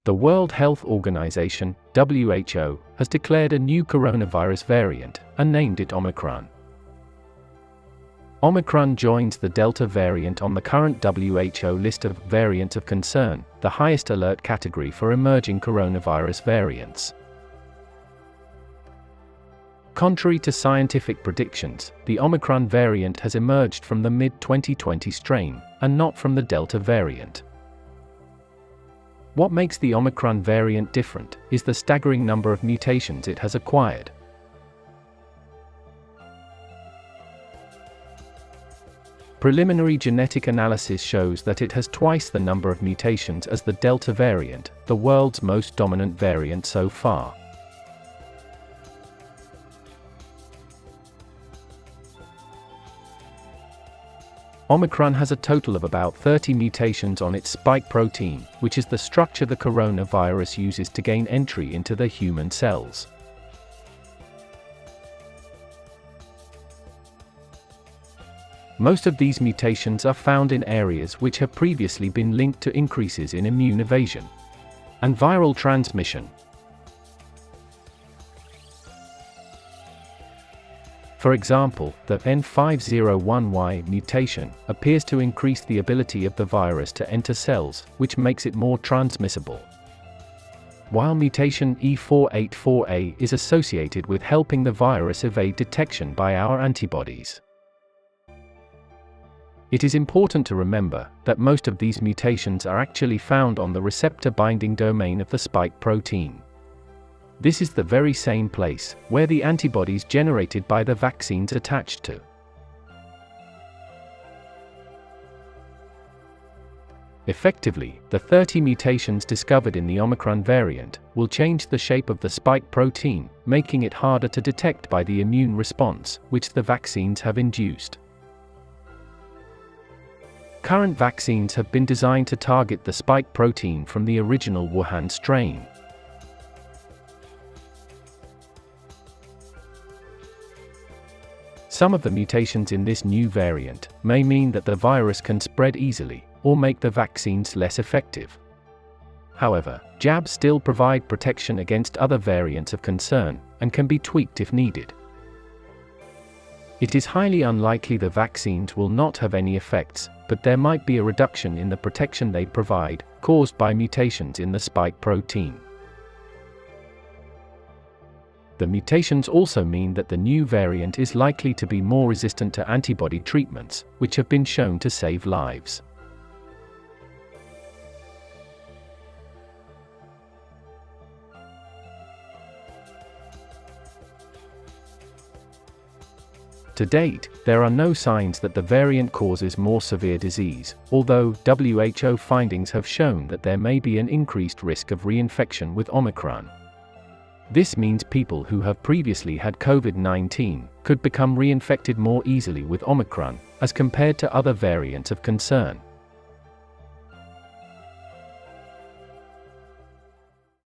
The World Health Organization, WHO, has declared a new coronavirus variant and named it Omicron. Omicron joins the Delta variant on the current WHO list of variants of concern, the highest alert category for emerging coronavirus variants. Contrary to scientific predictions, the Omicron variant has emerged from the mid-2020 strain, and not from the Delta variant. What makes the Omicron variant different is the staggering number of mutations it has acquired. Preliminary genetic analysis shows that it has twice the number of mutations as the Delta variant, the world's most dominant variant so far. Omicron has a total of about 30 mutations on its spike protein, which is the structure the coronavirus uses to gain entry into the human cells. Most of these mutations are found in areas which have previously been linked to increases in immune evasion and viral transmission. For example, the N501Y mutation appears to increase the ability of the virus to enter cells, which makes it more transmissible. While mutation E484A is associated with helping the virus evade detection by our antibodies. It is important to remember that most of these mutations are actually found on the receptor binding domain of the spike protein. This is the very same place where the antibodies generated by the vaccines attached to. Effectively, the 30 mutations discovered in the Omicron variant will change the shape of the spike protein, making it harder to detect by the immune response, which the vaccines have induced. Current vaccines have been designed to target the spike protein from the original Wuhan strain. Some of the mutations in this new variant may mean that the virus can spread easily, or make the vaccines less effective. However, jabs still provide protection against other variants of concern, and can be tweaked if needed. It is highly unlikely the vaccines will not have any effects, but there might be a reduction in the protection they provide, caused by mutations in the spike protein. The mutations also mean that the new variant is likely to be more resistant to antibody treatments, which have been shown to save lives. To date, there are no signs that the variant causes more severe disease, although WHO findings have shown that there may be an increased risk of reinfection with Omicron. This means people who have previously had COVID-19 could become reinfected more easily with Omicron, as compared to other variants of concern.